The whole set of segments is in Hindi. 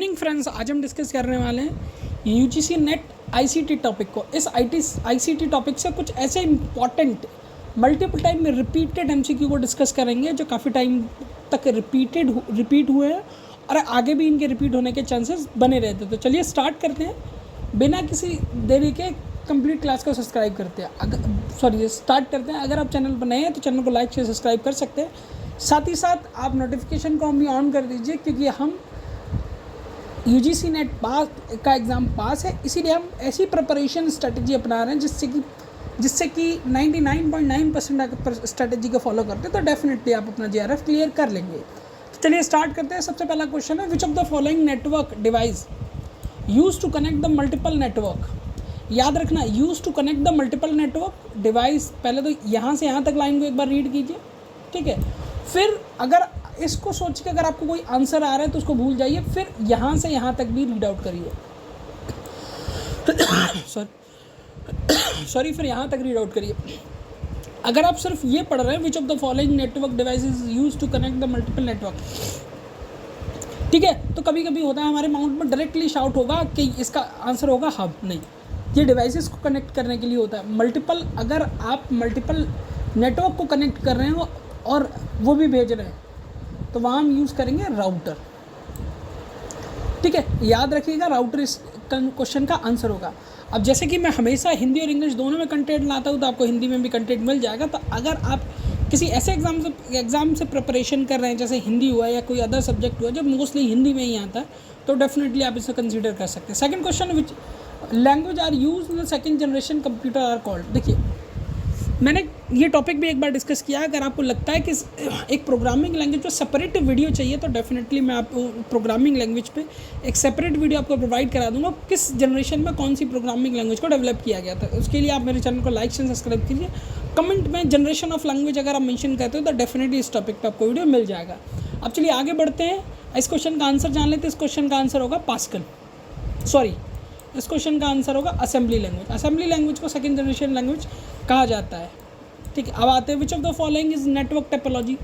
इवनिंग फ्रेंड्स, आज हम डिस्कस करने वाले हैं यूजीसी नेट आईसीटी टॉपिक को। इस आईसीटी टॉपिक से कुछ ऐसे इंपॉर्टेंट मल्टीपल टाइम में रिपीटेड एमसीक्यू को डिस्कस करेंगे जो काफ़ी टाइम तक रिपीट हुए हैं और आगे भी इनके रिपीट होने के चांसेस बने रहते हैं। तो चलिए स्टार्ट करते हैं बिना किसी देरी के। कंप्लीट क्लास को सब्सक्राइब करते हैं स्टार्ट करते हैं। अगर आप चैनल पर नए हैं तो चैनल को लाइक से सब्सक्राइब कर सकते हैं। साथ ही साथ आप नोटिफिकेशन को भी ऑन कर दीजिए, क्योंकि हम यूजीसी नेट पास का एग्ज़ाम पास है, इसीलिए हम ऐसी प्रिपरेशन स्ट्रेटजी अपना रहे हैं जिससे कि 99.9% अगर स्ट्रेटजी को फॉलो करते हैं तो डेफिनेटली आप अपना जीआरएफ क्लियर कर लेंगे। तो चलिए स्टार्ट करते हैं। सबसे पहला क्वेश्चन है, which of the following network device use to connect the multiple network. याद रखना, use to connect the multiple network device. पहले तो यहाँ से यहाँ तक लाइन को एक बार रीड कीजिए, ठीक है। फिर अगर इसको सोच के अगर आपको कोई आंसर आ रहा है तो उसको भूल जाइए, फिर यहाँ से यहाँ तक भी रीड आउट करिए। फिर यहाँ तक रीड आउट करिए। अगर आप सिर्फ ये पढ़ रहे हैं which of the following network devices use to connect the multiple network, ठीक है, तो कभी कभी होता है हमारे माउंट में डायरेक्टली शाउट होगा कि इसका आंसर होगा हब। नहीं, ये डिवाइसेस को कनेक्ट करने के लिए होता है। मल्टीपल, अगर आप मल्टीपल नेटवर्क को कनेक्ट कर रहे हो और वो भी भेज रहे हैं तो वहाँ हम यूज़ करेंगे राउटर, ठीक है। याद रखिएगा, राउटर इस क्वेश्चन का आंसर होगा। अब जैसे कि मैं हमेशा हिंदी और इंग्लिश दोनों में कंटेंट लाता हूँ, तो आपको हिंदी में भी कंटेंट मिल जाएगा। तो अगर आप किसी ऐसे एग्ज़ाम से प्रिपरेशन कर रहे हैं, जैसे हिंदी हुआ या कोई अदर सब्जेक्ट हुआ जो मोस्टली हिंदी में ही आता है, तो डेफिनेटली आप इसे कंसीडर कर सकते हैं। Second question, which language are use in the second generation computer are called. देखिए, मैंने ये टॉपिक भी एक बार डिस्कस किया। अगर आपको लगता है कि एक प्रोग्रामिंग लैंग्वेज पर सेपरेट वीडियो चाहिए तो डेफिनेटली मैं आपको प्रोग्रामिंग लैंग्वेज पे एक सेपरेट वीडियो आपको प्रोवाइड करा दूंगा, किस जनरेशन में कौन सी प्रोग्रामिंग लैंग्वेज को डेवलप किया गया था। उसके लिए आप मेरे चैनल को लाइक से सब्सक्राइब कीजिए। कमेंट में जनरेशन ऑफ लैंग्वेज अगर आप मेंशन करते हो तो डेफिनेटली इस टॉपिक पर आपको वीडियो मिल जाएगा। अब चलिए आगे बढ़ते हैं, इस क्वेश्चन का आंसर जान लेते हैं। इस क्वेश्चन का आंसर होगा पास्कल। इस क्वेश्चन का आंसर होगा असेंबली लैंग्वेज। असेंबली लैंग्वेज को सेकंड जनरेशन लैंग्वेज कहा जाता है, ठीक है। अब आते हैं, which of the following is network topology.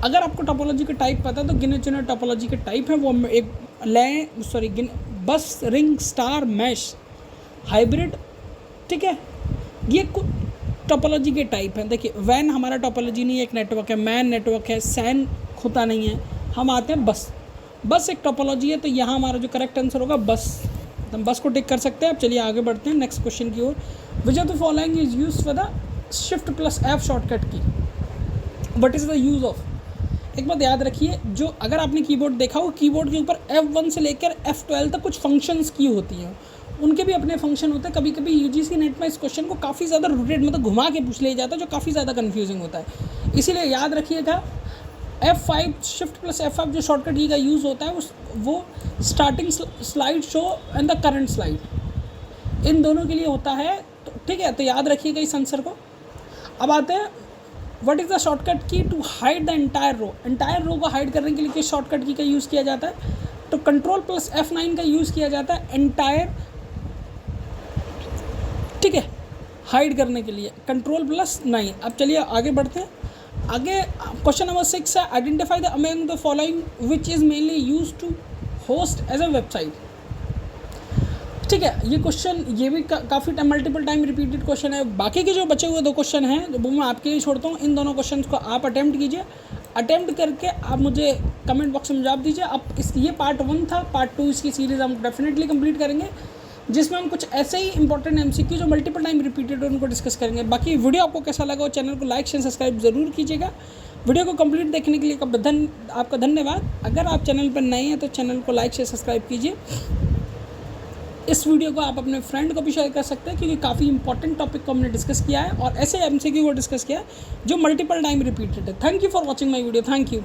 अगर आपको टोपोलॉजी का टाइप पता है तो गिने चुने टोपोलॉजी के टाइप है वो एक बस, रिंग, स्टार, मैश, हाइब्रिड, ठीक है। ये कुछ टोपोलॉजी के टाइप हैं। देखिए, वैन हमारा टोपोलॉजी नहीं है, एक नेटवर्क है। मैन नेटवर्क है, सैन होता नहीं है। हम आते हैं बस एक टोपोलॉजी है, तो यहाँ हमारा जो करेक्ट आंसर होगा बस। हम बस को टिक कर सकते हैं। अब चलिए आगे बढ़ते हैं नेक्स्ट क्वेश्चन की ओर। Which of the following is use for the shift plus F shortcut key. What is the use of. एक बात याद रखिए, जो अगर आपने कीबोर्ड देखा हो, कीबोर्ड के ऊपर F1 से लेकर F12 तक कुछ फंक्शंस की होती हैं, उनके भी अपने फंक्शन होते हैं। कभी कभी यूजीसी नेट में इस क्वेश्चन को काफ़ी ज़्यादा रोटेट मतलब घुमा के पूछ लिया जाता है, जो काफ़ी ज़्यादा कन्फ्यूजिंग होता है। इसीलिए याद रखिएगा, F5 शिफ्ट प्लस F5 जो शॉर्टकट की का यूज़ होता है वो starting slide show and the current slide, इन दोनों के लिए होता है, तो ठीक है। तो याद रखिएगा इस आंसर को। अब आते हैं, what is the shortcut key to hide the entire row. Entire row को हाइड करने के लिए किस शॉर्टकट की का यूज़ किया जाता है, तो कंट्रोल प्लस F9 का यूज़ किया जाता है एंटायर, ठीक है, हाइड करने के लिए कंट्रोल प्लस 9। अब चलिए आगे बढ़ते हैं। आगे क्वेश्चन नंबर 6 है, identify the among the following which is mainly use to host as a website, ठीक है। ये क्वेश्चन ये भी काफ़ी मल्टीपल टाइम रिपीटेड क्वेश्चन है। बाकी के जो बचे हुए 2 क्वेश्चन हैं वो मैं आपके लिए छोड़ता हूँ। इन दोनों क्वेश्चन को आप अटेम्प्ट कीजिए। अटेम्प्ट करके आप मुझे कमेंट बॉक्स में जवाब दीजिए। अब ये पार्ट 1 था। पार्ट 2 इसकी सीरीज़ हम डेफिनेटली कंप्लीट करेंगे, जिसमें हम कुछ ऐसे ही इंपॉर्टेंट एमसीक्यू जो मल्टीपल टाइम रिपीटेड है उनको डिस्कस करेंगे। बाकी वीडियो आपको कैसा लगा और चैनल को लाइक शेयर सब्सक्राइब ज़रूर कीजिएगा। वीडियो को कंप्लीट देखने के लिए आपका धन्यवाद। अगर आप चैनल पर नए हैं तो चैनल को लाइक शेयर सब्सक्राइब कीजिए। इस वीडियो को आप अपने फ्रेंड को भी शेयर कर सकते हैं, क्योंकि काफ़ी इंपॉर्टेंट टॉपिक को हमने डिस्कस किया है और ऐसे एमसीक्यू को डिस्कस किया है जो मल्टीपल टाइम रिपीटेड है। Thank you for watching my video. Thank you.